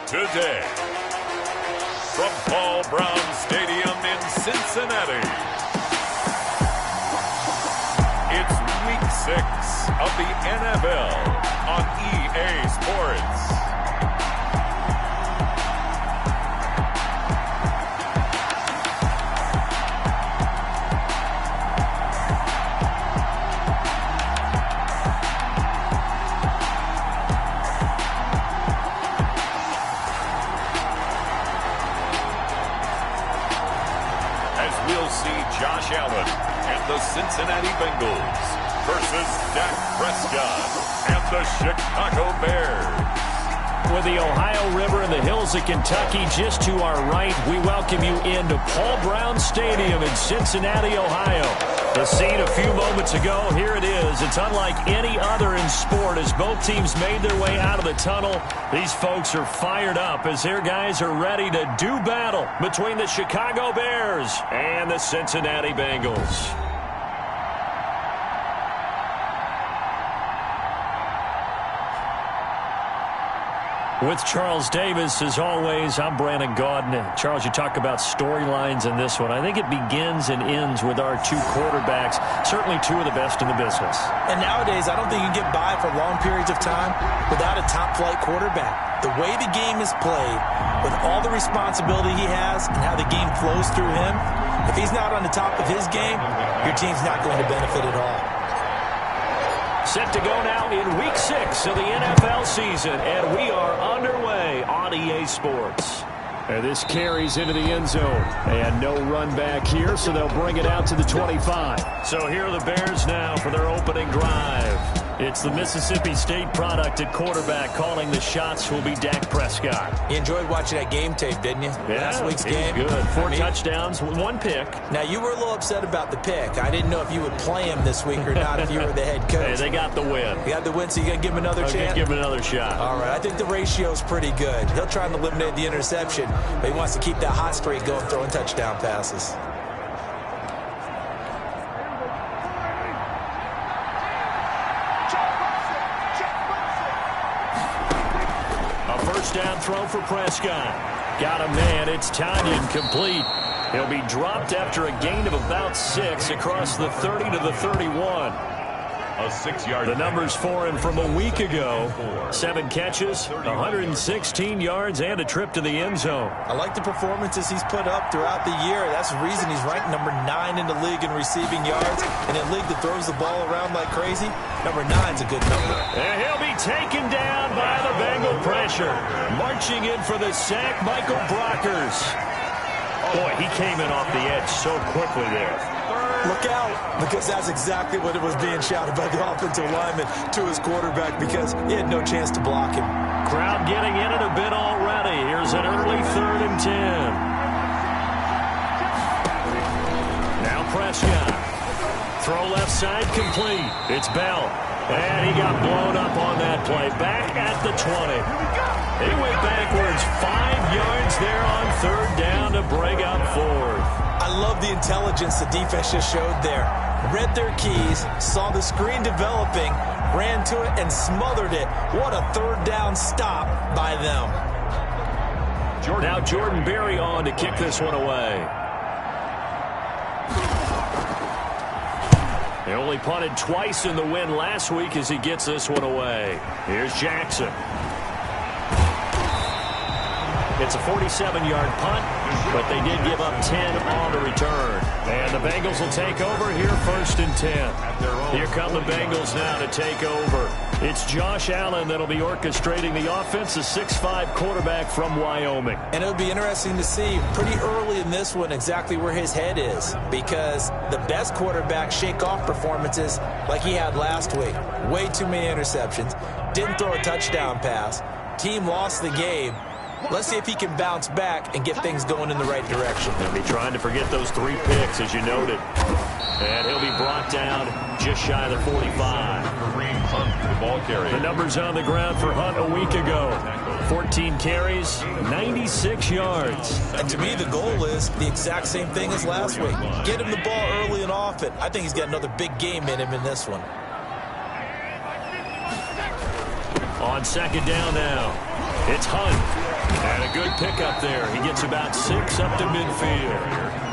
today. From Paul Brown Stadium in Cincinnati, it's Week 6 of the NFL on EA Sports. Josh Allen and the Cincinnati Bengals versus Dak Prescott and the Chicago Bears. With the Ohio River and the hills of Kentucky just to our right, we welcome you into Paul Brown Stadium in Cincinnati, Ohio. The scene a few moments ago, here it is. It's unlike any other in sport as both teams made their way out of the tunnel. These folks are fired up as their guys are ready to do battle between the Chicago Bears and the Cincinnati Bengals. With Charles Davis, as always, I'm Brandon Gaudin. Charles, you talk about storylines in this one. I think it begins and ends with our two quarterbacks, certainly two of the best in the business. And nowadays, I don't think you can get by for long periods of time without a top-flight quarterback. The way the game is played, with all the responsibility he has and how the game flows through him, if he's not on the top of his game, your team's not going to benefit at all. Set to go now in Week 6 of the NFL season, and we are underway on EA Sports. And this carries into the end zone. And no run back here, so they'll bring it out to the 25. So here are the Bears now for their opening drive. It's the Mississippi State product at quarterback. Calling the shots will be Dak Prescott. You enjoyed watching that game tape, didn't you? Yeah, last week's game. Good. 4 touchdowns, 1 pick. Now, you were a little upset about the pick. I didn't know if you would play him this week or not if you were the head coach. Hey, they got the win. You got the win, so you going to give him another chance? Give him another shot. All right, I think the ratio's pretty good. He'll try and eliminate the interception, but he wants to keep that hot streak going, throwing touchdown passes. First down throw for Prescott. Got a man. It's Tanyan complete. He'll be dropped after a gain of about 6 across the 30 to the 31. A 6-yard. The numbers for him from a week ago. 7 catches, 116 yards, and a trip to the end zone. I like the performances he's put up throughout the year. That's the reason he's ranked number 9 in the league in receiving yards. In a league that throws the ball around like crazy, number 9's a good number. And he'll be taken down by the Bengal pressure. Marching in for the sack, Michael Brockers. Boy, he came in off the edge so quickly there. Look out, because that's exactly what it was being shouted by the offensive lineman to his quarterback, because he had no chance to block him. Crowd getting in it a bit already. Here's an early 3rd and 10. Now Prescott. Throw left side complete. It's Bell. And he got blown up on that play. Back at the 20. He went backwards 5 yards there on 3rd down to bring up 4th. I love the intelligence the defense just showed there. Read their keys, saw the screen developing, ran to it, and smothered it. What a 3rd down stop by them. Now Jordan Berry on to kick this one away. He only punted twice in the win last week as he gets this one away. Here's Jackson. It's a 47-yard punt, but they did give up 10 on the return. And the Bengals will take over here 1st and 10. Here come the Bengals now to take over. It's Josh Allen that'll be orchestrating the offense, a 6'5" quarterback from Wyoming. And it'll be interesting to see pretty early in this one exactly where his head is, because the best quarterbacks shake off performances like he had last week. Way too many interceptions. Didn't throw a touchdown pass. Team lost the game. Let's see if he can bounce back and get things going in the right direction. He'll be trying to forget those 3 picks, as you noted. And he'll be brought down just shy of the 45. The ball carrier. The numbers on the ground for Hunt a week ago. 14 carries, 96 yards. And to me, the goal is the exact same thing as last week. Get him the ball early and often. I think he's got another big game in him in this one. On 2nd down now, it's Hunt. And a good pickup there. He gets about 6 up to midfield.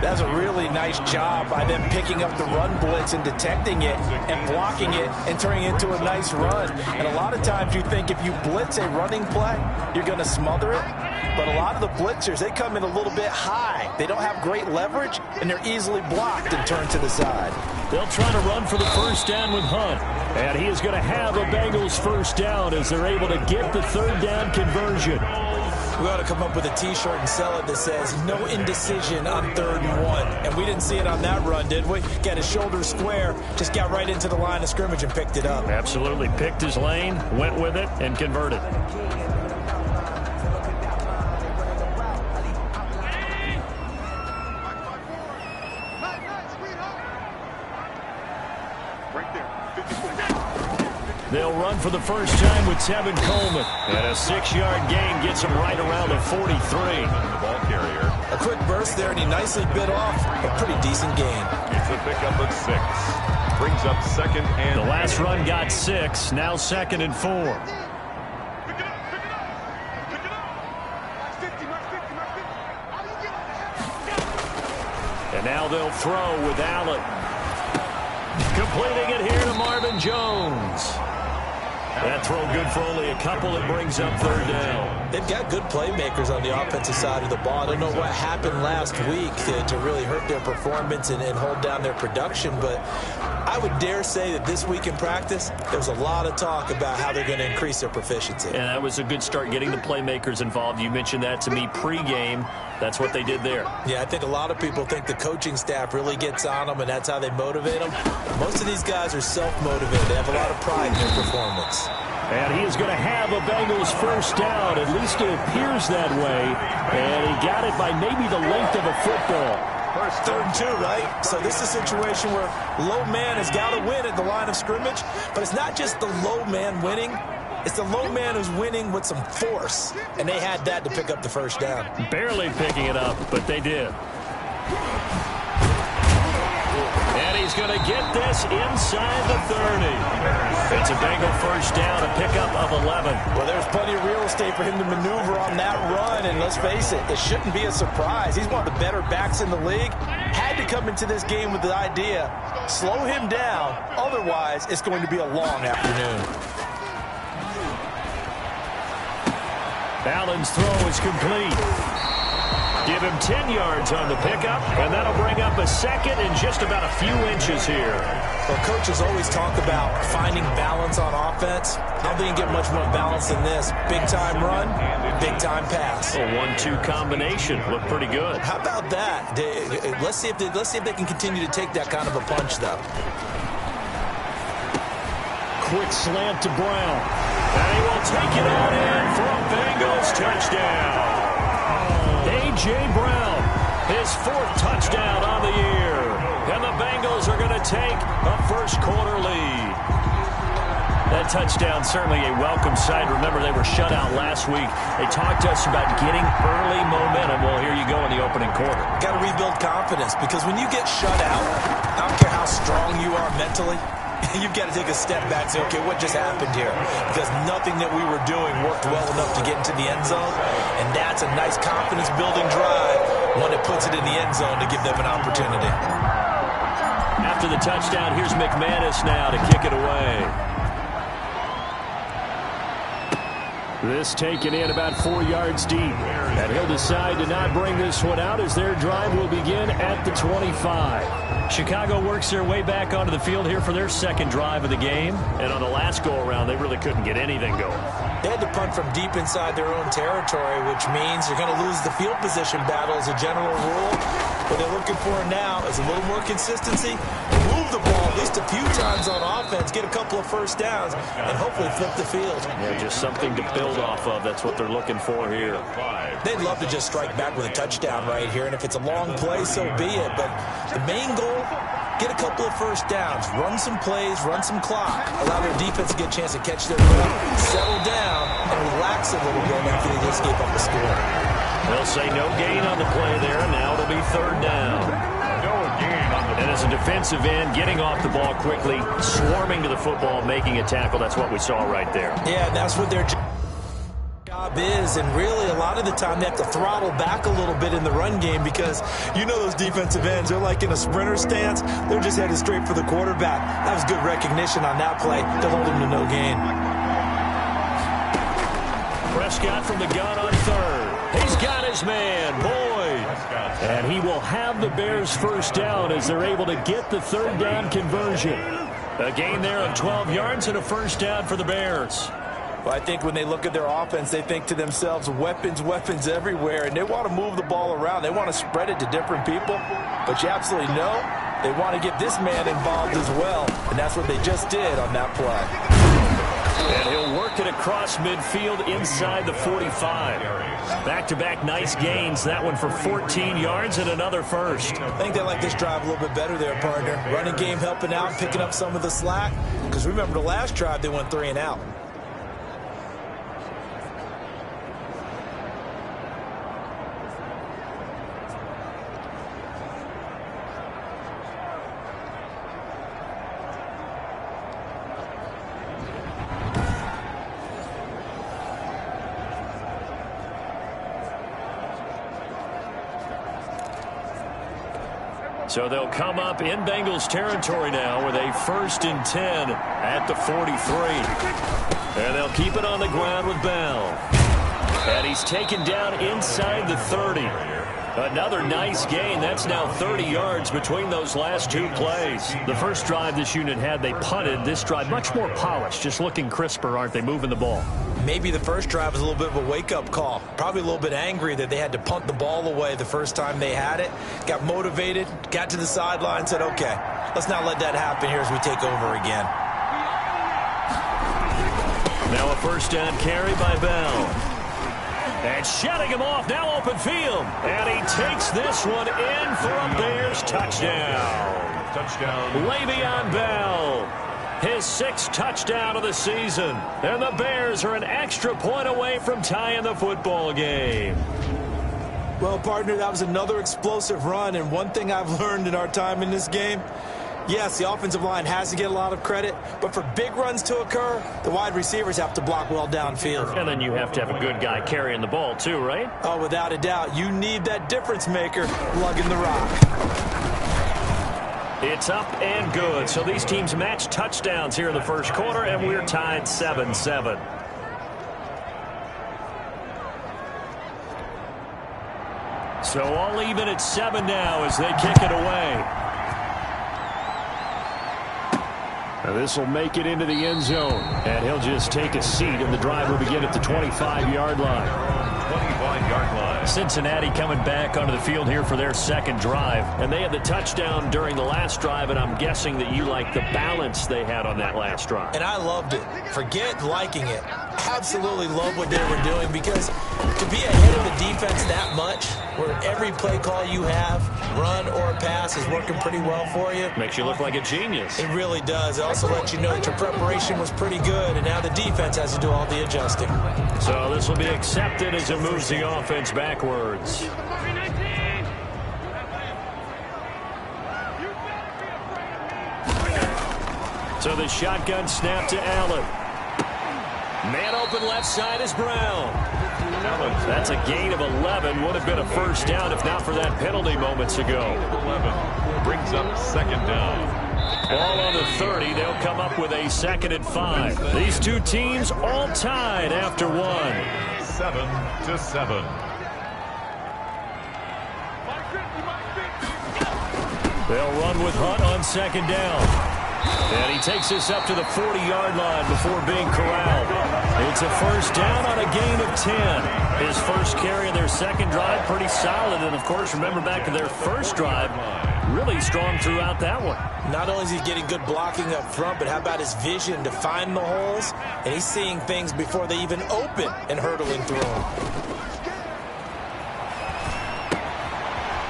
That's a really nice job by them picking up the run blitz and detecting it and blocking it and turning it into a nice run. And a lot of times you think if you blitz a running play, you're going to smother it. But a lot of the blitzers, they come in a little bit high. They don't have great leverage, and they're easily blocked and turned to the side. They'll try to run for the first down with Hunt. And he is going to have a Bengals first down as they're able to get the third down conversion. We ought to come up with a T-shirt and sell it that says, no indecision on 3rd and 1. And we didn't see it on that run, did we? Got his shoulders square, just got right into the line of scrimmage and picked it up. Absolutely. Picked his lane, went with it, and converted. They'll run for the first time with Tevin Coleman. And a 6-yard gain gets him right around the 43. The ball carrier. A quick burst there, and he nicely bit off a pretty decent gain. It's a pickup of 6. Brings up 2nd and... The last run got 6. Now 2nd and 4. And now they'll throw with Allen. Completing it here to Marvin Jones. That throw good for only a couple. It brings up 3rd down. They've got good playmakers on the offensive side of the ball. I don't know what happened last week to really hurt their performance and hold down their production, but I would dare say that this week in practice, there's a lot of talk about how they're going to increase their proficiency. And that was a good start, getting the playmakers involved. You mentioned that to me pregame. That's what they did there. Yeah, I think a lot of people think the coaching staff really gets on them, and that's how they motivate them. Most of these guys are self-motivated. They have a lot of pride in their performance. And he is going to have a Bengals first down. At least it appears that way. And he got it by maybe the length of a football. First 3rd and 2, right? So this is a situation where low man has got to win at the line of scrimmage. But it's not just the low man winning. It's the low man who's winning with some force. And they had that to pick up the first down. Barely picking it up, but they did. And he's going to get this inside the 30. It's a Bengal first down, a pickup of 11. Well, there's plenty of real estate for him to maneuver on that run. And let's face it, it shouldn't be a surprise. He's one of the better backs in the league. Had to come into this game with the idea, slow him down. Otherwise, it's going to be a long afternoon. Allen's throw is complete. Give him 10 yards on the pickup, and that'll bring up a 2nd and just about a few inches here. Well, coaches always talk about finding balance on offense. I don't think you get much more balance than this. Big-time run, big-time pass. A 1-2 combination. Looked pretty good. How about that? Let's see if they can continue to take that kind of a punch, though. Quick slant to Brown. And he will take it on in for a Bengals touchdown. A.J. Brown, his 4th touchdown on the year. And the Bengals are going to take a first-quarter lead. That touchdown certainly a welcome sight. Remember, they were shut out last week. They talked to us about getting early momentum. Well, here you go in the opening quarter. Got to rebuild confidence, because when you get shut out, I don't care how strong you are mentally, you've got to take a step back and say, okay, what just happened here? Because nothing that we were doing worked well enough to get into the end zone, and that's a nice confidence-building drive, one that puts it in the end zone to give them an opportunity. After the touchdown, here's McManus now to kick it away. This taken in about 4 yards deep. And he'll decide to not bring this one out as their drive will begin at the 25. Chicago works their way back onto the field here for their 2nd drive of the game. And on the last go-around, they really couldn't get anything going. They had to punt from deep inside their own territory, which means they're going to lose the field position battle as a general rule. What they're looking for now is a little more consistency, move the ball at least a few times on offense, get a couple of first downs, and hopefully flip the field. Yeah, just something to build off of. That's what they're looking for here. They'd love to just strike back with a touchdown right here, and if it's a long play, so be it. But the main goal, get a couple of first downs, run some plays, run some clock, allow their defense to get a chance to catch their breath, settle down, and relax a little bit after they just gave up the score. They'll say no gain on the play there. Now it'll be 3rd down. And as a defensive end, getting off the ball quickly, swarming to the football, making a tackle, that's what we saw right there. Yeah, that's what their job job is, and really a lot of the time they have to throttle back a little bit in the run game because you know those defensive ends, they're like in a sprinter stance. They're just headed straight for the quarterback. That was good recognition on that play to hold him to no gain. Prescott from the gun on third. He's got his man, Boyd. And he will have the Bears first down as they're able to get the third down conversion. A gain there of 12 yards and a first down for the Bears. Well, I think when they look at their offense, they think to themselves, weapons, weapons everywhere, and they want to move the ball around. They want to spread it to different people, but you absolutely know they want to get this man involved as well, and that's what they just did on that play. And he'll work it across midfield inside the 45. Back-to-back nice gains. That one for 14 yards and another first. I think they like this drive a little bit better there, partner. Running game helping out, picking up some of the slack. Because remember, the last drive, they went 3 and out. So they'll come up in Bengals territory now with a 1st and 10 at the 43. And they'll keep it on the ground with Bell. And he's taken down inside the 30. Another nice gain. That's now 30 yards between those last 2 plays. The first drive this unit had, they punted. This drive much more polished, just looking crisper, aren't they, moving the ball? Maybe the first drive was a little bit of a wake-up call. Probably a little bit angry that they had to punt the ball away the first time they had it. Got motivated, got to the sideline, said, okay, let's not let that happen here as we take over again. Now a first down carry by Bell. And shutting him off, now open field. And he takes this one in for a Bears touchdown. Le'Veon Bell. His 6th touchdown of the season. And the Bears are an extra point away from tying the football game. Well, partner, that was another explosive run. And one thing I've learned in our time in this game, yes, the offensive line has to get a lot of credit, but for big runs to occur, the wide receivers have to block well downfield. And then you have to have a good guy carrying the ball too, right? Oh, without a doubt. You need that difference maker lugging the rock. It's up and good. So these teams match touchdowns here in the first quarter, and we're tied 7-7. So all even at 7 now as they kick it away. Now this will make it into the end zone, and he'll just take a seat, and the drive will begin at the 25-yard line. 25-yard line. Cincinnati coming back onto the field here for their 2nd drive, and they had the touchdown during the last drive, and I'm guessing that you like the balance they had on that last drive. And I loved it. Forget liking it. Absolutely love what they were doing, because to be ahead of the defense that much, where every play call you have, run or pass, is working pretty well for you. Makes you look like a genius. It really does. It also lets you know that your preparation was pretty good, and now the defense has to do all the adjusting. So this will be accepted as it moves the offense backwards. So the shotgun snap to Allen. Man open left side is Brown. That's a gain of 11. Would have been a first down if not for that penalty moments ago. 11 brings up 2nd down. Ball on the 30. They'll come up with a 2nd and 5. These two teams all tied after 1. 7-7. They'll run with Hunt on 2nd down. And he takes this up to the 40-yard line before being corralled. It's a first down on a gain of 10. His first carry of their 2nd drive, pretty solid. And, of course, remember back to their first drive, really strong throughout that one. Not only is he getting good blocking up front, but how about his vision to find the holes? And he's seeing things before they even open and hurdling through them.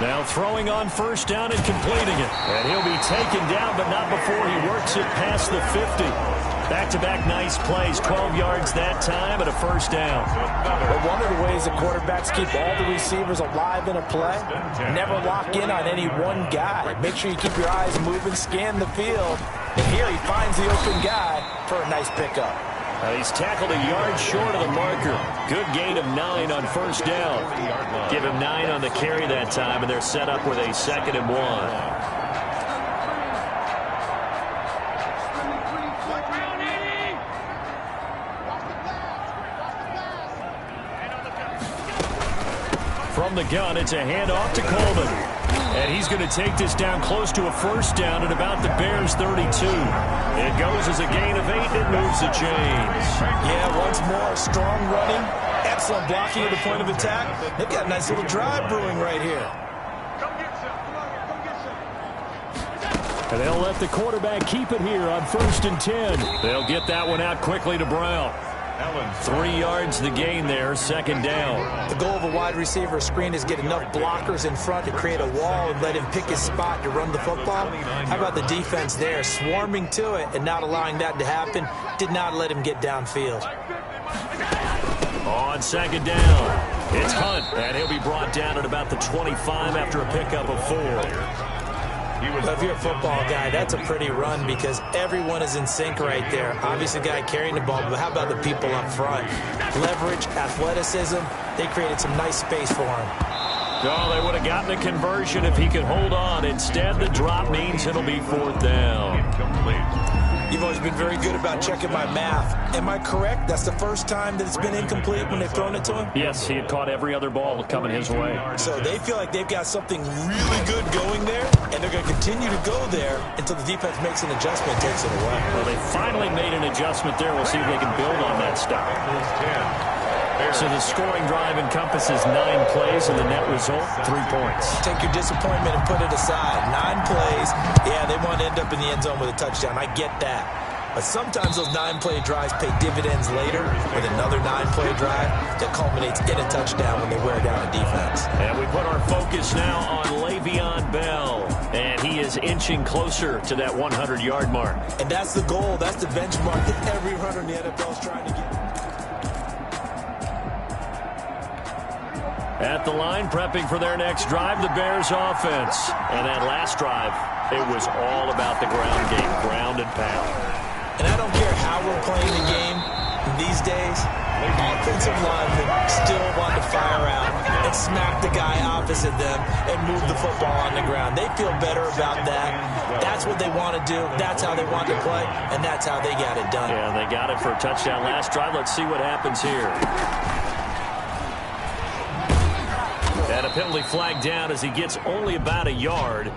Now throwing on first down and completing it. And he'll be taken down, but not before he works it past the 50. Back-to-back nice plays, 12 yards that time, and a first down. But one of the ways the quarterbacks keep all the receivers alive in a play, never lock in on any one guy. Make sure you keep your eyes moving, scan the field. And here he finds the open guy for a nice pickup. He's tackled a yard short of the marker. Good gain of 9 on first down. Give him 9 on the carry that time, and they're set up with a 2nd and 1. From the gun, it's a handoff to Coleman. And he's going to take this down close to a first down at about the Bears' 32. It goes as a gain of 8, and it moves the chains. Yeah, once more, strong running, excellent blocking at the point of attack. They've got a nice little drive brewing right here. And they'll let the quarterback keep it here on 1st and 10. They'll get that one out quickly to Brown. 3 yards the gain there, 2nd down. The goal of a wide receiver screen is get enough blockers in front to create a wall and let him pick his spot to run the football. How about the defense there, swarming to it and not allowing that to happen? Did not let him get downfield. On 2nd down, it's Hunt, and he'll be brought down at about the 25 after a pickup of 4. But if you're a football guy, that's a pretty run because everyone is in sync right there. Obviously, the guy carrying the ball, but how about the people up front? Leverage, athleticism, they created some nice space for him. Oh, they would have gotten a conversion if he could hold on. Instead, the drop means it'll be 4th down. Incomplete. You've always been very good about checking my math. Am I correct? That's the first time that it's been incomplete when they've thrown it to him? Yes, he had caught every other ball coming his way. So they feel like they've got something really good going there, and they're going to continue to go there until the defense makes an adjustment and takes it away. Well, they finally made an adjustment there. We'll see if they can build on that stop. So the scoring drive encompasses 9 plays, and the net result, 3 points. Take your disappointment and put it aside. 9 plays. Yeah, they want to end up in the end zone with a touchdown. I get that. But sometimes those 9-play drives pay dividends later with another 9-play drive that culminates in a touchdown when they wear down a defense. And we put our focus now on Le'Veon Bell. And he is inching closer to that 100-yard mark. And that's the goal. That's the benchmark that every runner in the NFL is trying to get. At the line, prepping for their next drive, the Bears offense. And that last drive, it was all about the ground game, ground and pound. And I don't care how we're playing the game these days, offensive linemen still want to fire out and smack the guy opposite them and move the football on the ground. They feel better about that. That's what they want to do. That's how they want to play, and that's how they got it done. Yeah, they got it for a touchdown last drive. Let's see what happens here. And a penalty flag down as he gets only about a yard.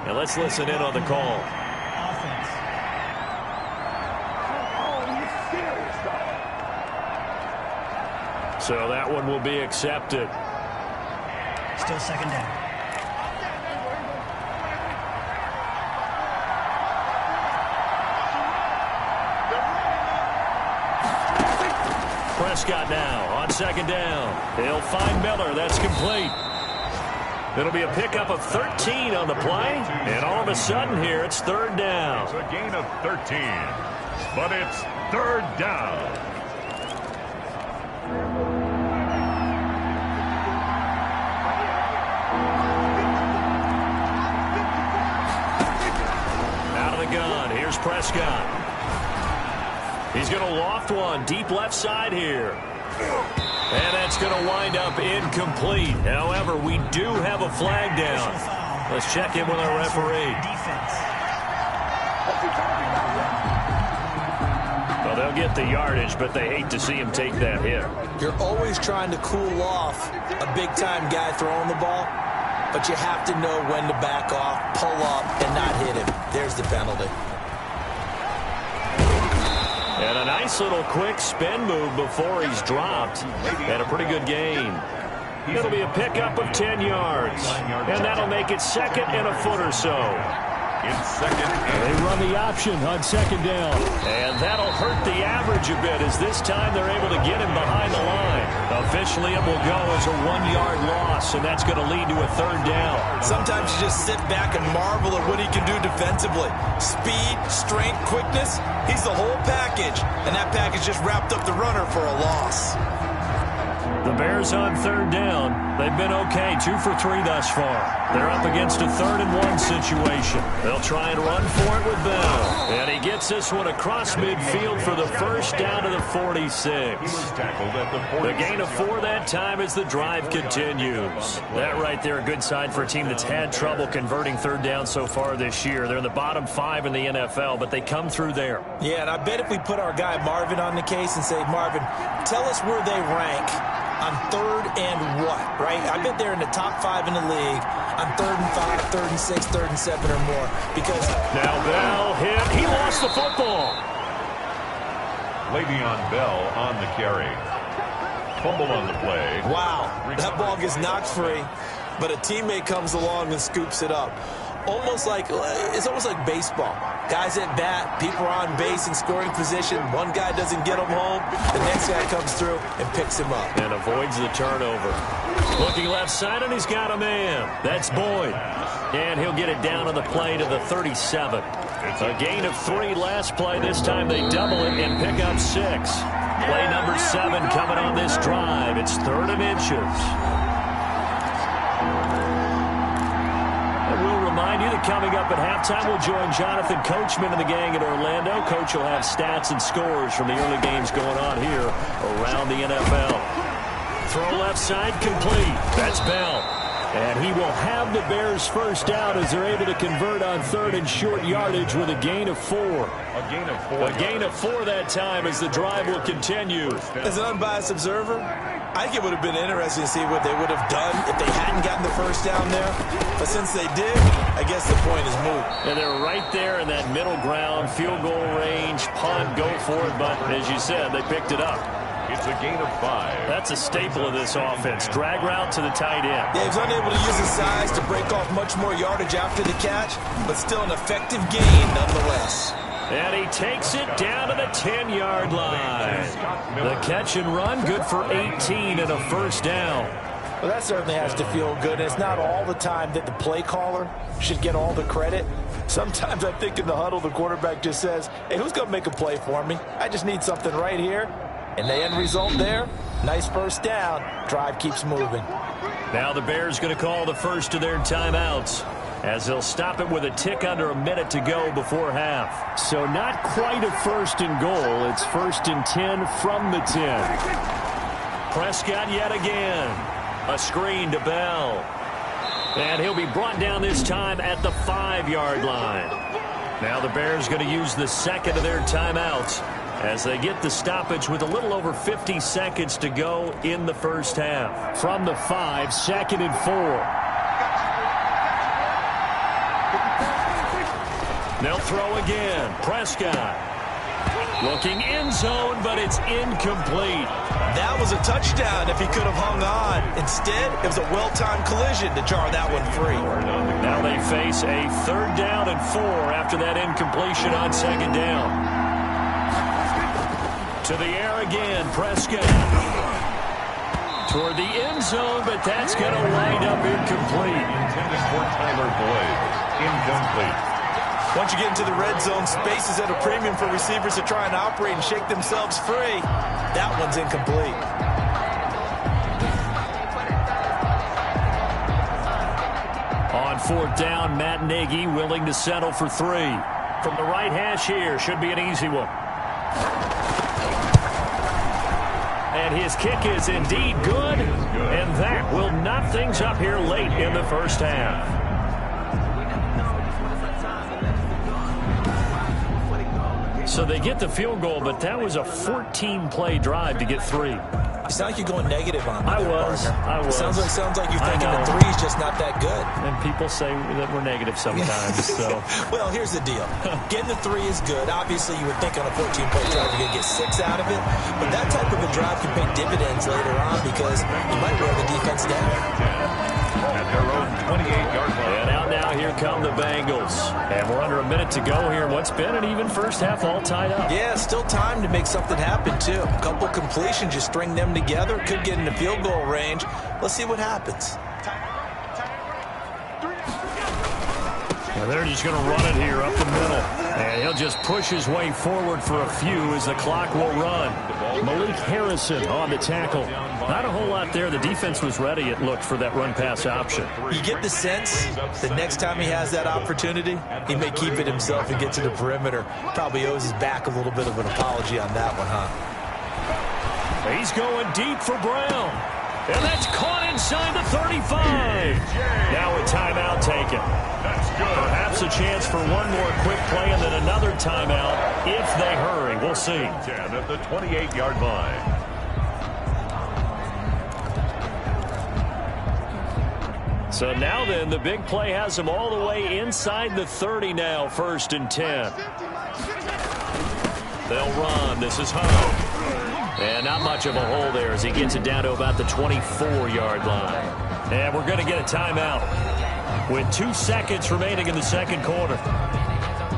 And let's listen in on the call. So that one will be accepted. Still 2nd down. Prescott now on 2nd down. They'll find Miller. That's complete. It'll be a pickup of 13 on the play. And all of a sudden here, it's 3rd down. It's a gain of 13. But it's 3rd down. Out of the gun. Here's Prescott. He's going to loft one deep left side here. And that's going to wind up incomplete. However, we do have a flag down. Let's check in with our referee. Well, they'll get the yardage, but they hate to see him take that hit. You're always trying to cool off a big-time guy throwing the ball, but you have to know when to back off, pull up, and not hit him. There's the penalty. And a nice little quick spin move before he's dropped. And a pretty good gain. It'll be a pickup of 10 yards. And that'll make it 2nd and a foot or so. In 2nd. They run the option on 2nd down. And that'll hurt the average a bit as this time they're able to get him behind the line. Officially, it will go as a 1-yard loss, and that's going to lead to a 3rd down. Sometimes you just sit back and marvel at what he can do defensively. Speed, strength, quickness, he's the whole package. And that package just wrapped up the runner for a loss. The Bears on third down. They've been okay, 2 for 3 thus far. They're up against a 3rd-and-1 situation. They'll try and run for it with Bell. And he gets this one across midfield for the first down to the 46. The gain of 4 that time as the drive continues. That right there, a good sign for a team that's had trouble converting third down so far this year. They're in the bottom 5 in the NFL, but they come through there. Yeah, and I bet if we put our guy Marvin on the case and say, Marvin, tell us where they rank on 3rd and what, right? I bet they're in the top 5 in the league on 3rd and 5, 3rd and 6, 3rd and 7 or more. Because now Bell hit. He lost the football. Le'Veon Bell on the carry. Fumble on the play. Wow, that ball gets knocked free, but a teammate comes along and scoops it up. It's almost like baseball. Guys at bat, people are on base in scoring position. One guy doesn't get him home. The next guy comes through and picks him up. And avoids the turnover. Looking left side, and he's got a man. That's Boyd. And he'll get it down on the play to the 37. A gain of 3 last play. This time they double it and pick up 6. Play number 7 coming on this drive. It's 3rd and inches. Remind you that coming up at halftime, we'll join Jonathan Coachman and the gang in Orlando. Coach will have stats and scores from the early games going on here around the NFL. Throw left side complete. That's Bell. And he will have the Bears first down as they're able to convert on 3rd and short yardage with a gain of 4. A gain of 4. A gain of 4 that time as the drive will continue. As an unbiased observer, I think it would have been interesting to see what they would have done if they hadn't gotten the first down there. But since they did, I guess the point is moot. And they're right there in that middle ground, field goal range, punt, go for it. But as you said, they picked it up. It's a gain of 5. That's a staple of this offense. Drag route to the tight end. Yeah, he was unable to use his size to break off much more yardage after the catch, but still an effective gain nonetheless. And he takes it down to the 10-yard line. The catch and run, good for 18 and a first down. Well, that certainly has to feel good. It's not all the time that the play caller should get all the credit. Sometimes I think in the huddle, the quarterback just says, hey, who's going to make a play for me? I just need something right here. And the end result there, nice first down. Drive keeps moving. Now the Bears going to call the first of their timeouts, as they'll stop it with a tick under a minute to go before half. So not quite a 1st and goal. It's 1st and 10 from the 10. Prescott yet again. A screen to Bell. And he'll be brought down this time at the 5-yard line. Now the Bears going to use the second of their timeouts as they get the stoppage with a little over 50 seconds to go in the first half. From the 5, 2nd and 4. They'll throw again. Prescott looking end zone, but it's incomplete. That was a touchdown if he could have hung on. Instead, it was a well-timed collision to jar that one free. Now they face a 3rd down and 4 after that incompletion on 2nd down. To the air again, Prescott. Toward the end zone, but that's going to wind up incomplete. Intended for Tyler Boyd. Incomplete. Once you get into the red zone, space is at a premium for receivers to try and operate and shake themselves free. That one's incomplete. On 4th down, Matt Nagy willing to settle for 3. From the right hash here, should be an easy one. And his kick is indeed good, and that will knot things up here late in the first half. So they get the field goal, but that was a 14-play drive to get 3. You sound like you're going negative on me. I was. Sounds like you're thinking the 3's just not that good. And people say that we're negative sometimes. So. Well, here's the deal. Getting the 3 is good. Obviously, you would think on a 14-play drive you're going to get 6 out of it. But that type of a drive can pay dividends later on because you might wear the defense down. At their own 28-yard line. And out now, here come the Bengals. And we're under a minute to go here. What's been an even first half all tied up. Yeah, still time to make something happen, too. A couple completions, just string them together. Could get in the field goal range. Let's see what happens. Well, they're just going to run it here up the middle. And he'll just push his way forward for a few as the clock will run. Malik Harrison on the tackle. Not a whole lot there. The defense was ready, it looked, for that run-pass option. You get the sense that next time he has that opportunity, he may keep it himself and get to the perimeter. Probably owes his back a little bit of an apology on that one, huh? He's going deep for Brown. And that's caught inside the 35. Now a timeout taken. That's good. Perhaps a chance for one more quick play and then another timeout if they hurry. We'll see. 10 at the 28-yard line. So now then, the big play has him all the way inside the 30 now, 1st and 10. They'll run. This is home. And not much of a hole there as he gets it down to about the 24-yard line. And we're going to get a timeout with 2 seconds remaining in the second quarter.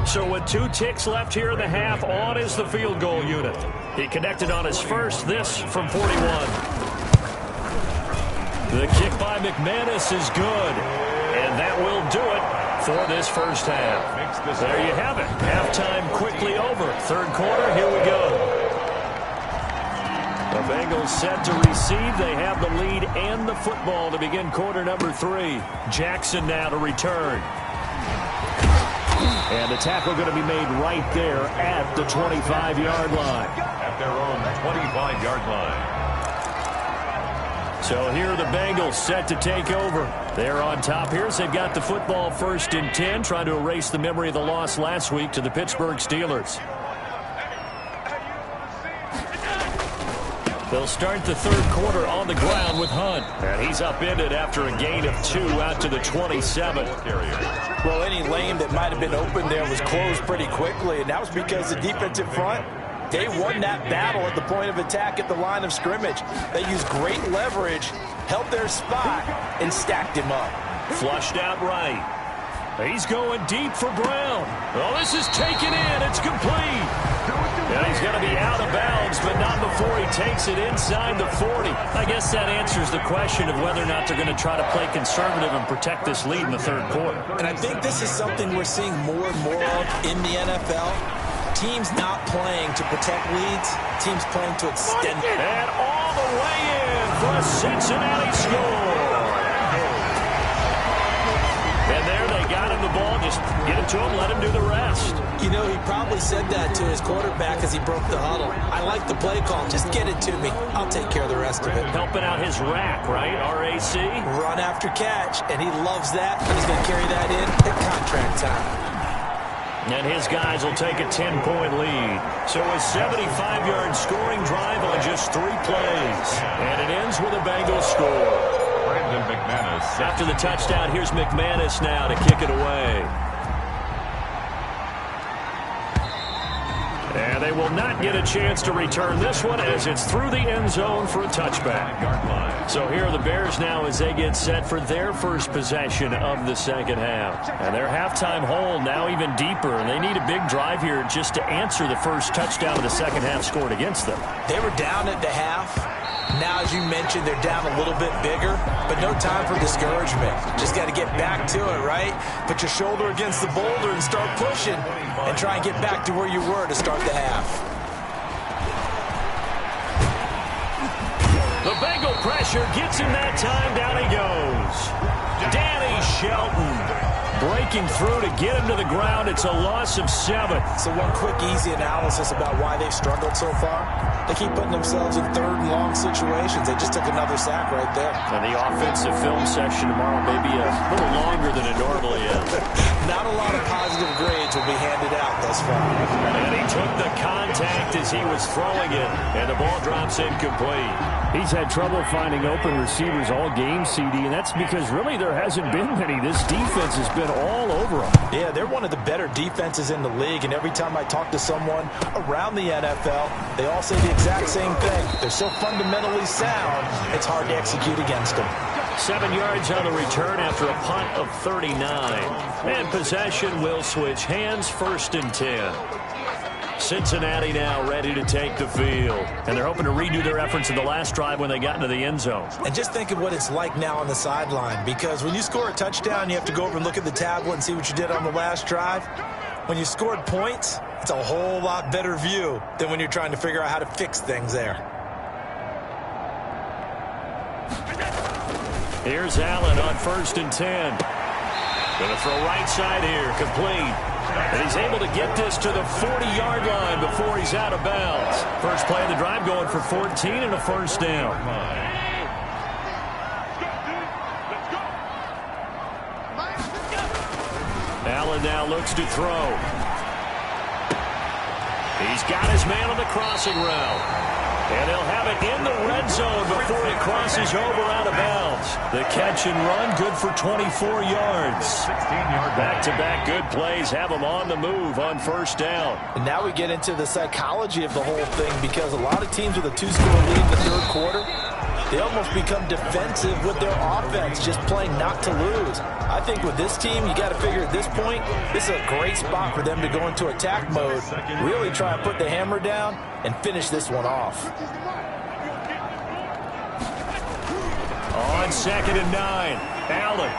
So with 2 ticks left here in the half, on is the field goal unit. He connected on his first, this from 41. The kick by McManus is good. And that will do it for this first half. There you have it. Halftime quickly over. Third quarter, here we go. The Bengals set to receive. They have the lead and the football to begin quarter number 3. Jackson now to return. And the tackle going to be made right there at the 25-yard line. At their own 25-yard line. So here are the Bengals set to take over. They're on top here as they've got the football 1st and 10, trying to erase the memory of the loss last week to the Pittsburgh Steelers. They'll start the third quarter on the ground with Hunt. And he's upended after a gain of 2 out to the 27. Well, any lane that might have been open there was closed pretty quickly, and that was because the defensive front, they won that battle at the point of attack at the line of scrimmage. They used great leverage, held their spot, and stacked him up. Flushed out right. He's going deep for Brown. Oh, this is taken in. It's complete. And he's going to be out of bounds, but not before he takes it inside the 40. I guess that answers the question of whether or not they're going to try to play conservative and protect this lead in the third quarter. And I think this is something we're seeing more and more of in the NFL. Teams not playing to protect leads, teams playing to extend it. And all the way in for a Cincinnati score. And there they got him the ball. Just get it to him, let him do the rest. You know, he probably said that to his quarterback as he broke the huddle. I like the play call. Just get it to me. I'll take care of the rest of it. Helping out his rack, right? RAC. Run after catch, and he loves that. And he's going to carry that in at contract time. And his guys will take a 10-point lead. So a 75-yard scoring drive on just 3 plays. And it ends with a Bengals score. Brandon McManus. After the touchdown, here's McManus now to kick it away. And they will not get a chance to return this one as it's through the end zone for a touchback. So here are the Bears now as they get set for their first possession of the second half. And their halftime hole now even deeper. And they need a big drive here just to answer the first touchdown of the second half scored against them. They were down at the half. Now, as you mentioned, they're down a little bit bigger, but no time for discouragement. Just got to get back to it, right? Put your shoulder against the boulder and start pushing and try and get back to where you were to start the half. The Bengal pressure gets him that time. Down he goes. Danny Shelton breaking through to get him to the ground. It's a loss of 7. So one quick, easy analysis about why they've struggled so far. They keep putting themselves in third and long situations. They just took another sack right there. And the offensive film session tomorrow may be a little longer than it normally is. Not a lot of positive grades will be handed out thus far. And he took the contact as he was throwing it, and the ball drops incomplete. He's had trouble finding open receivers all game, CD, and that's because really there hasn't been many. This defense has been all over them. Yeah, they're one of the better defenses in the league, and every time I talk to someone around the NFL, they all say the exact same thing. They're so fundamentally sound, it's hard to execute against them. 7 yards on the return after a punt of 39. And possession will switch hands, 1st and 10. Cincinnati now ready to take the field. And they're hoping to redo their efforts in the last drive when they got into the end zone. And just think of what it's like now on the sideline, because when you score a touchdown, you have to go over and look at the tablet and see what you did on the last drive. When you scored points, it's a whole lot better view than when you're trying to figure out how to fix things there. Here's Allen on 1st and 10. Going to throw right side here, complete. And he's able to get this to the 40-yard line before he's out of bounds. First play of the drive going for 14 and a first down. Allen now looks to throw. He's got his man on the crossing route. And he'll have it in the red zone before he crosses over out of bounds. The catch and run, good for 24 yards. Back-to-back good plays have him on the move on first down. And now we get into the psychology of the whole thing, because a lot of teams with a 2-score lead in the third quarter, they almost become defensive with their offense, just playing not to lose. I think with this team, you got to figure at this point, this is a great spot for them to go into attack mode, really try and put the hammer down and finish this one off. On 2nd and 9, Allen.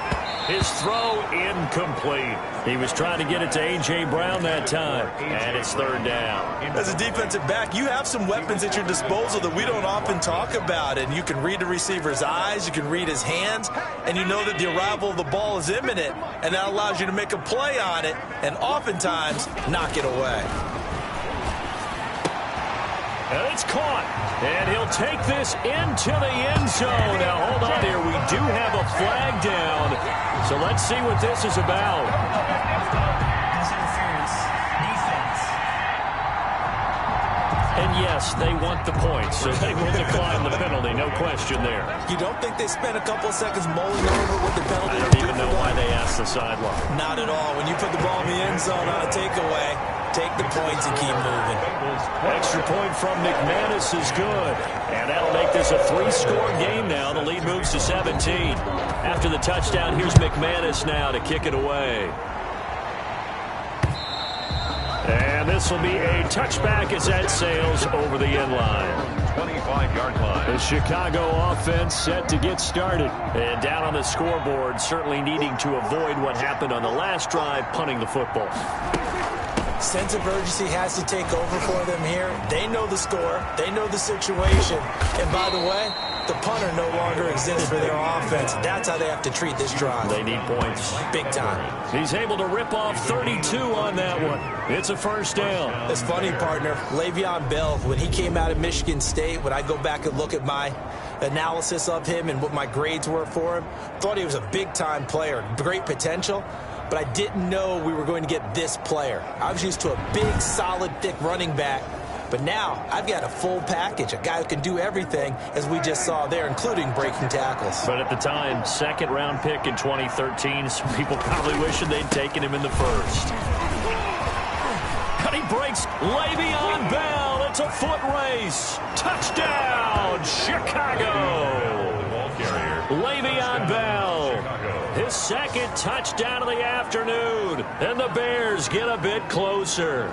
His throw incomplete. He was trying to get it to A.J. Brown that time, and it's 3rd down. As a defensive back, you have some weapons at your disposal that we don't often talk about, and you can read the receiver's eyes, you can read his hands, and you know that the arrival of the ball is imminent, and that allows you to make a play on it and oftentimes knock it away. And it's caught. And he'll take this into the end zone. Now, hold on here. We do have a flag down. So let's see what this is about. Pass interference. Defense. And yes, they want the points, so they will decline the penalty. No question there. You don't think they spent a couple of seconds mulling over what the penalty I would don't do even for know them? why they asked the sideline. Not at all. When you put the ball in the end zone on a takeaway, take the points and keep moving. Extra point from McManus is good. And that'll make this a 3-score game now. The lead moves to 17. After the touchdown, here's McManus now to kick it away. And this will be a touchback as that sails over the end line. 25-yard line. The Chicago offense set to get started. And down on the scoreboard, certainly needing to avoid what happened on the last drive, punting the football. Sense of urgency has to take over for them here. They know the score. They know the situation. And by the way, the punter no longer exists for their offense. That's how they have to treat this drive. They need points. Big time. He's able to rip off 32 on that one. It's a first down. It's funny, partner. Le'Veon Bell, when he came out of Michigan State, when I go back and look at my analysis of him and what my grades were for him, thought he was a big-time player, great potential. But I didn't know we were going to get this player. I was used to a big, solid, thick running back. But now I've got a full package, a guy who can do everything, as we just saw there, including breaking tackles. But at the time, 2nd-round pick in 2013, some people probably wishing they'd taken him in the 1st. And he breaks Le'Veon Bell. It's a foot race. Touchdown, Chicago. Le'Veon Bell. His 2nd touchdown of the afternoon. And the Bears get a bit closer.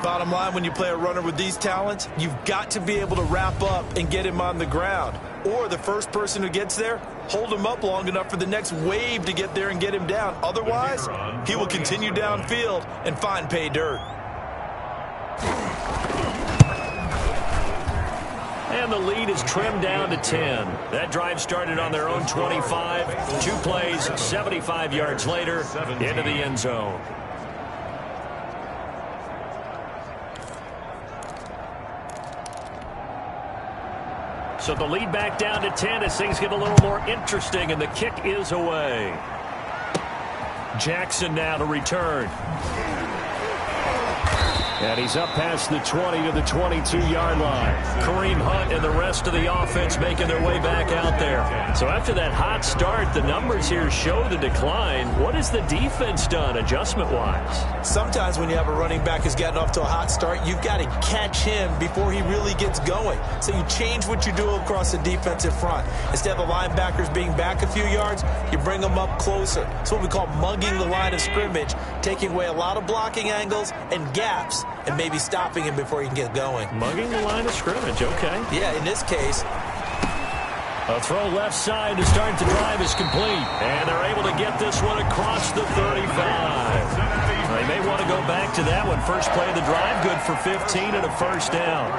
Bottom line, when you play a runner with these talents, you've got to be able to wrap up and get him on the ground. Or the first person who gets there, hold him up long enough for the next wave to get there and get him down. Otherwise, he will continue downfield and find pay dirt. And the lead is trimmed down to 10. That drive started on their own 25. 2 plays, 75 yards later, into the end zone. So the lead back down to 10 as things get a little more interesting, and the kick is away. Jackson now to return. And he's up past the 20 to the 22-yard line. Kareem Hunt and the rest of the offense making their way back out there. So after that hot start, the numbers here show the decline. What has the defense done adjustment-wise? Sometimes when you have a running back who's gotten off to a hot start, you've got to catch him before he really gets going. So you change what you do across the defensive front. Instead of the linebackers being back a few yards, you bring them up closer. It's what we call mugging the line of scrimmage, taking away a lot of blocking angles and gaps, and maybe stopping him before he can get going. Mugging the line of scrimmage, okay. Yeah, in this case, A throw left side to start the drive is complete. And they're able to get this one across the 35. They may want to go back to that one. First play of the drive, good for 15 and a first down.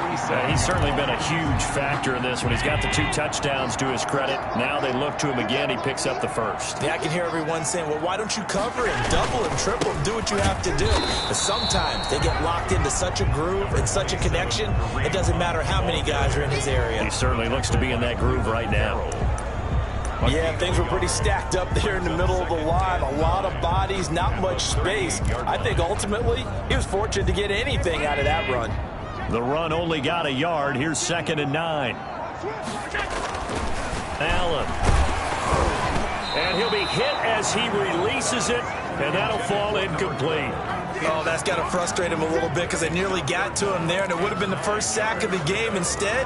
He's certainly been a huge factor in this one. He's got the 2 touchdowns to his credit. Now they look to him again. He picks up the first. Yeah, I can hear everyone saying, well, why don't you cover him, double him, triple him, do what you have to do. But sometimes they get locked into such a groove and such a connection, it doesn't matter how many guys are in his area. He certainly looks to be in that groove right now. Yeah, things were pretty stacked up there in the middle of the line. A lot of bodies, not much space. I think ultimately he was fortunate to get anything out of that run. The run only got a yard. Here's 2nd and 9. Allen. And he'll be hit as he releases it, and that'll fall incomplete. Oh, that's got to frustrate him a little bit because they nearly got to him there, and it would have been the first sack of the game. Instead,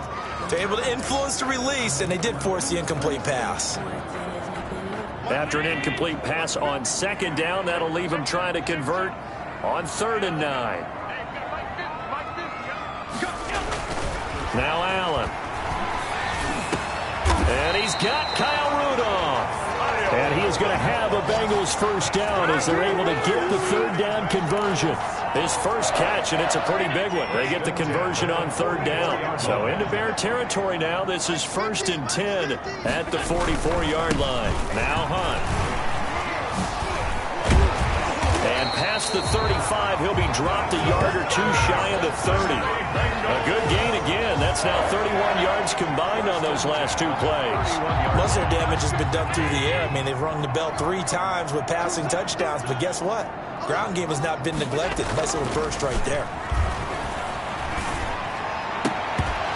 they're able to influence the release, and they did force the incomplete pass. After an incomplete pass on 2nd down, that'll leave him trying to convert on 3rd and 9. Now Allen. And he's got Kyle Rudolph. And he is going to have a Bengals first down as they're able to get the 3rd down conversion. His first catch, and it's a pretty big one. They get the conversion on 3rd down. So into Bear territory now. This is 1st and 10 at the 44-yard line. Now Hunt. And past the 35, he'll be dropped a yard or 2 shy of the 30. A good gain again. That's now 31 yards combined on those last 2 plays. Most of their damage has been done through the air. I mean, they've rung the bell 3 times with passing touchdowns, but guess what? Ground game has not been neglected. Nice little burst right there.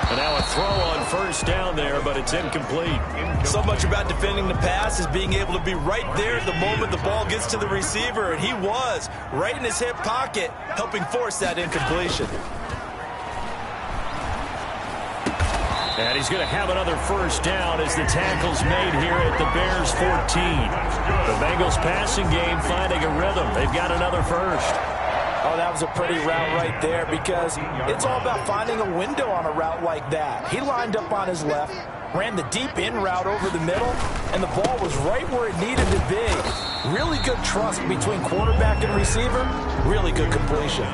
And now a throw on 1st down there, but it's incomplete. So much about defending the pass is being able to be right there at the moment the ball gets to the receiver, and he was right in his hip pocket, helping force that incompletion. And he's going to have another first down as the tackle's made here at the Bears 14. The Bengals passing game finding a rhythm. They've got another first. Oh, that was a pretty route right there because it's all about finding a window on a route like that. He lined up on his left, ran the deep in route over the middle, and the ball was right where it needed to be. Really good trust between quarterback and receiver. Really good completion.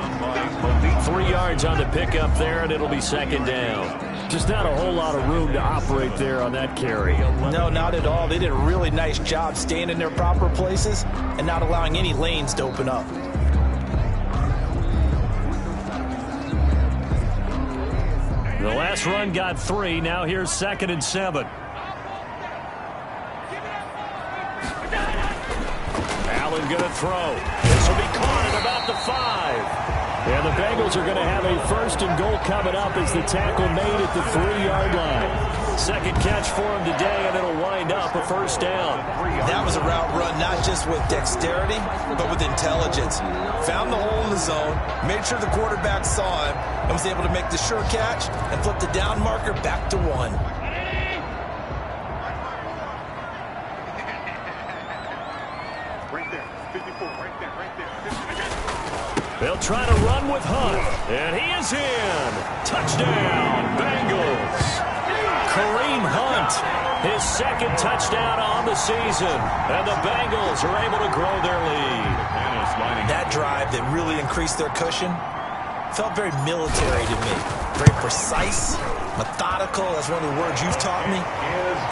3 yards on the pickup there, and it'll be 2nd down. Just not a whole lot of room to operate there on that carry. No, not at all. They did a really nice job staying in their proper places and not allowing any lanes to open up. The last run got 3. Now here's 2nd and 7. Allen going to throw. This will be caught at about the 5. And the Bengals are going to have a 1st and goal coming up as the tackle made at the 3-yard line. Second catch for him today, and it'll wind up a 1st down. That was a route run not just with dexterity, but with intelligence. Found the hole in the zone, made sure the quarterback saw him, and was able to make the sure catch and flip the down marker back to 1. They'll try to run with Hunt, and he is in. Touchdown, Bengals. Kareem Hunt, his 2nd touchdown on the season, and the Bengals are able to grow their lead. That drive that really increased their cushion felt very military to me. Very precise, methodical, that's one of the words you've taught me,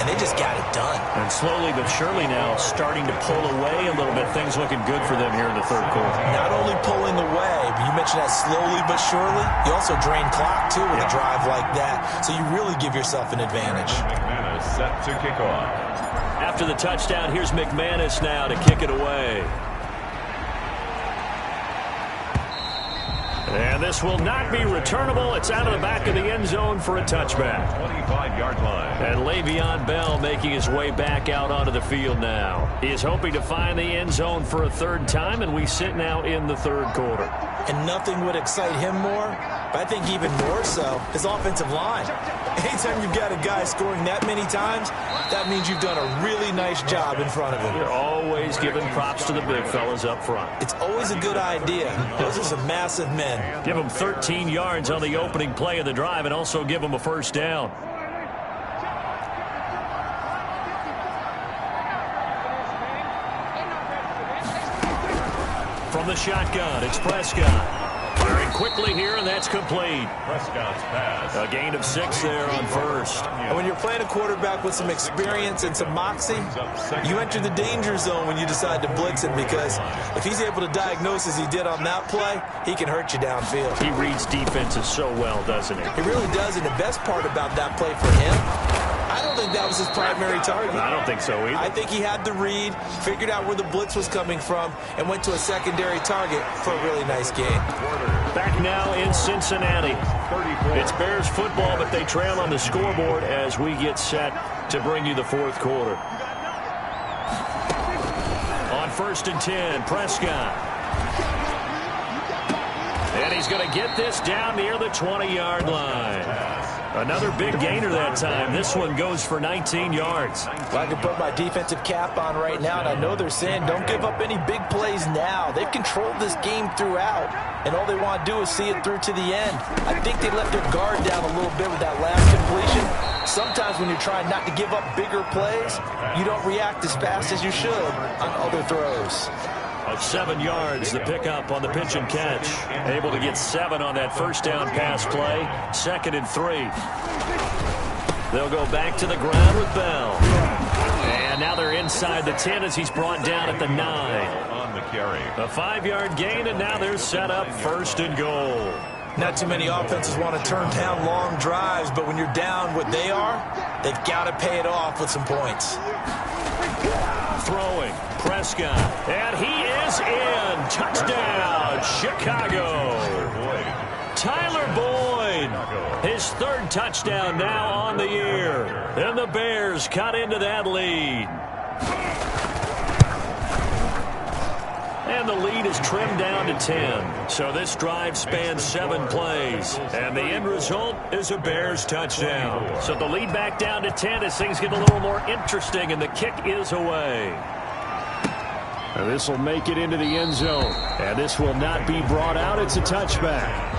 and they just got it done. And slowly but surely now starting to pull away a little bit. Things looking good for them here in the 3rd quarter. Not only pulling away, but you mentioned that slowly but surely, you also drain clock too with a drive like that, so you really give yourself an advantage. McManus set to kick off. After the touchdown, here's McManus now to kick it away. And this will not be returnable. It's out of the back of the end zone for a touchback. 25-yard line. And Le'Veon Bell making his way back out onto the field now. He is hoping to find the end zone for a 3rd time, and we sit now in the 3rd quarter. And nothing would excite him more, but I think even more so, his offensive line. Anytime you've got a guy scoring that many times, that means you've done a really nice job in front of him. You're always giving props to the big fellas up front. It's always a good idea. Those are some massive men. Give them 13 yards on the opening play of the drive and also give them a 1st down. From the shotgun, it's Prescott. Firing quickly here, and that's complete. Prescott's pass. A gain of 6 there on first. And when you're playing a quarterback with some experience and some moxie, you enter the danger zone when you decide to blitz him, because if he's able to diagnose as he did on that play, he can hurt you downfield. He reads defenses so well, doesn't he? He really does, and the best part about that play for him, I don't think that was his primary target. I don't think so either. I think he had the read, figured out where the blitz was coming from, and went to a secondary target for a really nice game. Back now in Cincinnati. It's Bears football, but they trail on the scoreboard as we get set to bring you the fourth quarter. On 1st and 10, Prescott. And he's going to get this down near the 20-yard line. Another big gainer that time. This one goes for 19 yards. I can put my defensive cap on right now, and I know they're saying don't give up any big plays now. They've controlled this game throughout, and all they want to do is see it through to the end. I think they let their guard down a little bit with that last completion. Sometimes when you're trying not to give up bigger plays, you don't react as fast as you should on other throws. 7 yards, the pickup on the pitch and catch. Able to get 7 on that first down pass play. 2nd and 3. They'll go back to the ground with Bell. And now they're inside the 10 as he's brought down at the 9. On the carry. A 5-yard gain, and now they're set up 1st and goal. Not too many offenses want to turn down long drives, but when you're down what they are, they've got to pay it off with some points. Throwing, Prescott, and he is in. Touchdown, Chicago. Tyler Boyd, his 3rd touchdown now on the year. And the Bears cut into that lead. And the lead is trimmed down to 10. So this drive spans 7 plays. And the end result is a Bears touchdown. So the lead back down to 10 as things get a little more interesting, and the kick is away. And this will make it into the end zone. And this will not be brought out. It's a touchback.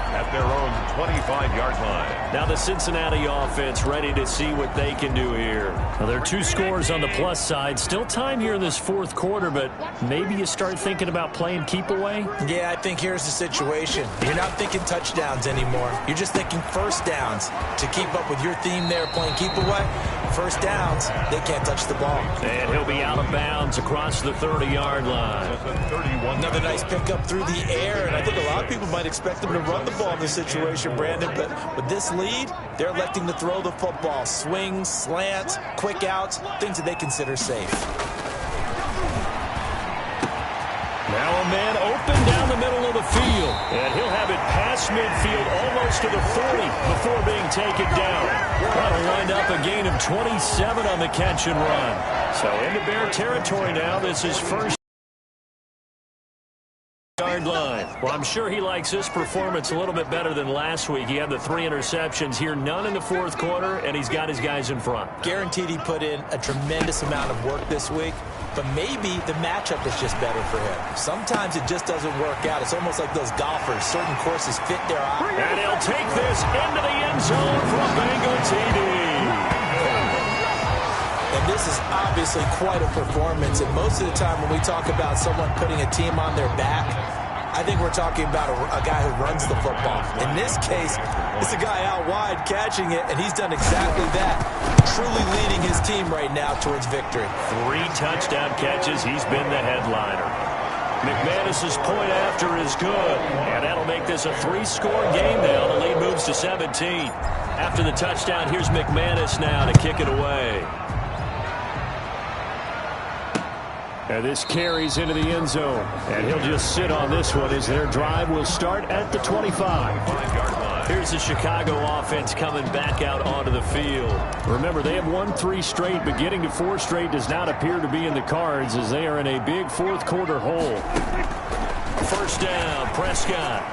At their own 25-yard line. Now the Cincinnati offense ready to see what they can do here. Well, there are 2 scores on the plus side. Still time here in this 4th quarter, but maybe you start thinking about playing keep away? Yeah, I think here's the situation. You're not thinking touchdowns anymore. You're just thinking first downs. To keep up with your theme there, playing keep away, first downs, they can't touch the ball. And he'll be out of bounds across the 30-yard line. Another nice pickup through the air, and I think a lot of people might expect them to run the ball in this situation, Brandon, but with this lead, they're electing to throw the football. Swings, slants, quick outs, things that they consider safe. Now a man open down the middle of the field, and he'll have it past midfield almost to the 40 before being taken down. That'll wind up a gain of 27 on the catch and run. So into Bear territory now. This is 1st yard line. Well, I'm sure he likes this performance a little bit better than last week. He had the 3 interceptions here, none in the 4th quarter, and he's got his guys in front. Guaranteed he put in a tremendous amount of work this week, but maybe the matchup is just better for him. Sometimes it just doesn't work out. It's almost like those golfers. Certain courses fit their eye. And he'll take this into the end zone for a Bengal TD. And this is obviously quite a performance. And most of the time when we talk about someone putting a team on their back, I think we're talking about a guy who runs the football. In this case, it's a guy out wide catching it, and he's done exactly that. Truly leading his team right now towards victory. 3 touchdown catches. He's been the headliner. McManus's point after is good, and that'll make this a 3-score game now. The lead moves to 17. After the touchdown, here's McManus now to kick it away. And this carries into the end zone. And he'll just sit on this one as their drive will start at the 25. Here's the Chicago offense coming back out onto the field. Remember, they have won 3 straight, but getting to 4 straight does not appear to be in the cards as they are in a big 4th quarter hole. First down, Prescott.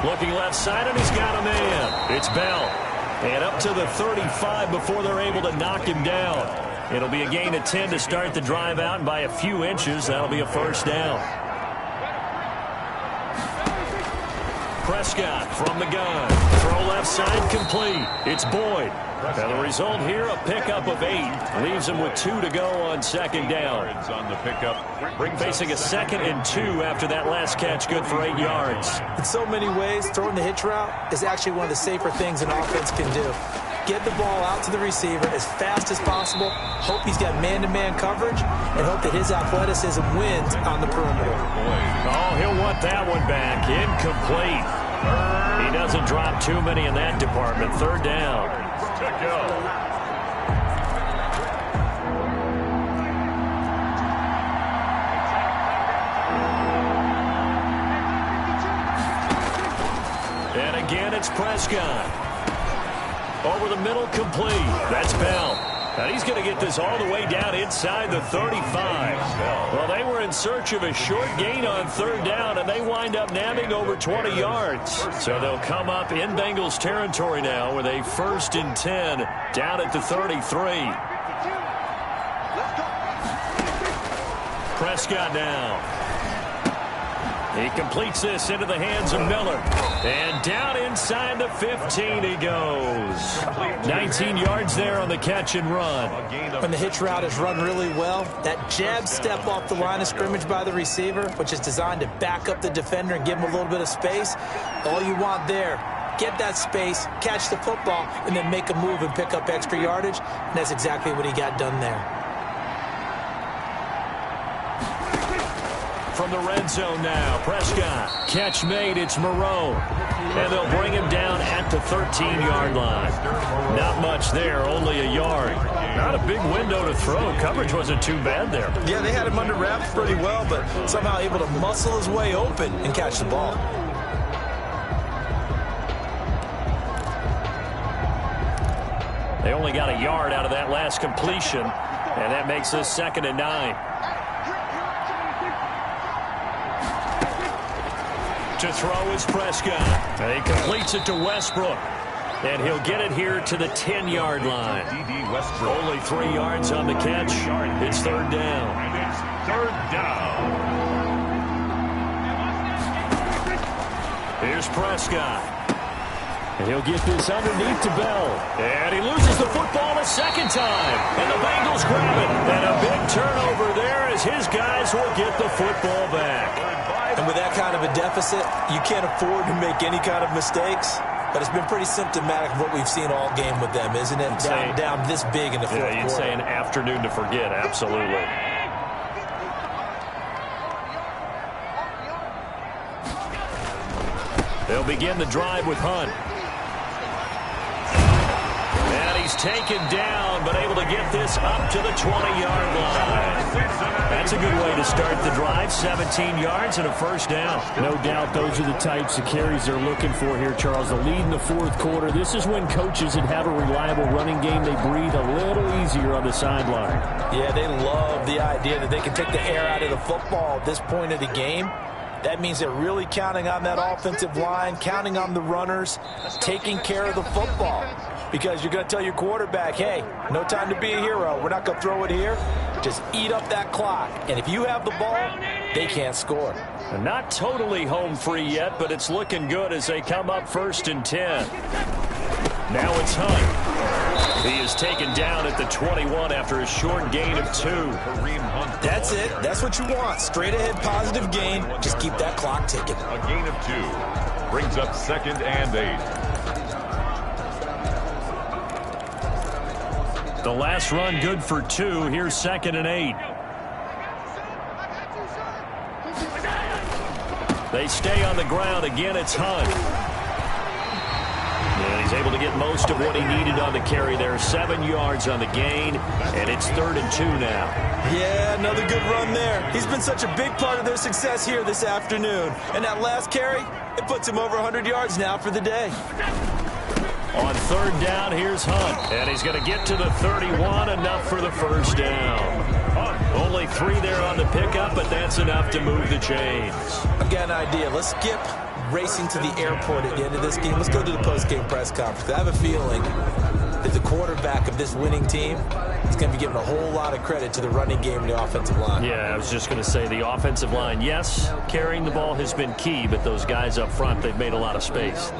Looking left side, and he's got a man. It's Bell. And up to the 35 before they're able to knock him down. It'll be a gain of 10 to start the drive out, and by a few inches, that'll be a first down. Prescott from the gun. Throw left side complete. It's Boyd. And the result here, a pickup of 8. Leaves him with 2 to go on second down. On the pickup. Facing a 2nd and 2 after that last catch, good for 8 yards. In so many ways, throwing the hitch route is actually one of the safer things an offense can do. Get the ball out to the receiver as fast as possible, hope he's got man-to-man coverage, and hope that his athleticism wins on the perimeter. Oh, he'll want that one back. Incomplete. He doesn't drop too many in that department. Third down. To go. And again, it's Prescott. Over the middle, complete. That's Bell. And he's going to get this all the way down inside the 35. Well, they were in search of a short gain on third down, and they wind up nabbing over 20 yards. So they'll come up in Bengals territory now with a 1st and 10 down at the 33. Prescott now. He completes this into the hands of Miller. And down inside the 15 he goes. 19 yards there on the catch and run. When the hitch route is run really well, that jab step off the line of scrimmage by the receiver, which is designed to back up the defender and give him a little bit of space, all you want there, get that space, catch the football, and then make a move and pick up extra yardage. And that's exactly what he got done there. From the red zone now, Prescott. Catch made, it's Moreau. And they'll bring him down at the 13-yard line. Not much there, only a yard. Not a big window to throw. Coverage wasn't too bad there. Yeah, they had him under wraps pretty well, but somehow able to muscle his way open and catch the ball. They only got a yard out of that last completion, and that makes this 2nd and 9. To throw is Prescott. And he completes it to Westbrook. And he'll get it here to the 10-yard line. Only 3 yards on the catch. It's third down. And it's third down. Here's Prescott. And he'll get this underneath to Bell. And he loses the football a second time. And the Bengals grab it. And a big turnover there as his guys will get the football back. And with that kind of a deficit, you can't afford to make any kind of mistakes. But it's been pretty symptomatic of what we've seen all game with them, isn't it? Down this big in the fourth quarter. Yeah, you'd say an afternoon to forget. Absolutely. They'll begin the drive with Hunt. And he's taken down, but able to get this up to the 20-yard line. That's a good way to start the drive. 17 yards and a first down. No doubt those are the types of carries they're looking for here, Charles. The lead in the fourth quarter. This is when coaches that have a reliable running game, they breathe a little easier on the sideline. Yeah, they love the idea that they can take the air out of the football at this point of the game. That means they're really counting on that offensive line, counting on the runners, taking care of the football. Because you're going to tell your quarterback, hey, no time to be a hero. We're not going to throw it here. Just eat up that clock. And if you have the ball, they can't score. Not totally home free yet, but it's looking good as they come up 1st and 10. Now it's Hunt. He is taken down at the 21 after a short gain of 2. That's it. That's what you want. Straight ahead positive gain. Just keep that clock ticking. A gain of 2 brings up 2nd and 8. The last run good for 2. Here's 2nd and 8. They stay on the ground. Again, it's Hunt. And he's able to get most of what he needed on the carry there. 7 yards on the gain, and it's 3rd and 2 now. Yeah, another good run there. He's been such a big part of their success here this afternoon. And that last carry, it puts him over 100 yards now for the day. On third down, here's Hunt. And he's going to get to the 31, enough for the first down. Only 3 there on the pickup, but that's enough to move the chains. I've got an idea. Let's skip racing to the airport at the end of this game. Let's go to the post-game press conference. I have a feeling I think the quarterback of this winning team is going to be giving a whole lot of credit to the running game and the offensive line. Yeah, I was just going to say the offensive line, yes, carrying the ball has been key, but those guys up front, they've made a lot of space.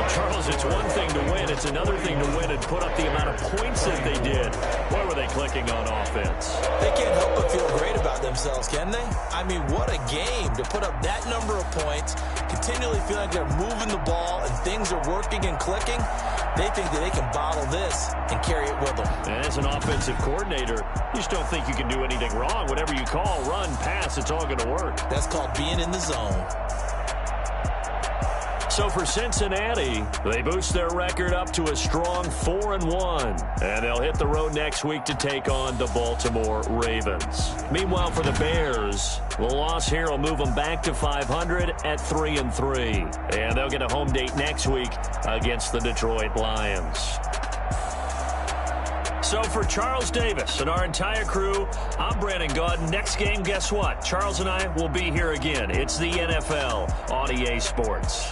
Charles, it's one thing to win. It's another thing to win and put up the amount of points that they did. Boy, were they clicking on offense. They can't help but feel great about themselves, can they? I mean, what a game to put up that number of points, continually feel like they're moving the ball and things are working and clicking. They think that they can bottle this and carry it with them. And as an offensive coordinator, you just don't think you can do anything wrong. Whatever you call, run, pass, it's all going to work. That's called being in the zone. So for Cincinnati, they boost their record up to a strong 4-1. And they'll hit the road next week to take on the Baltimore Ravens. Meanwhile, for the Bears, the loss here will move them back to 500 at 3-3. And they'll get a home date next week against the Detroit Lions. So for Charles Davis and our entire crew, I'm Brandon Gaudin. Next game, guess what? Charles and I will be here again. It's the NFL on EA Sports.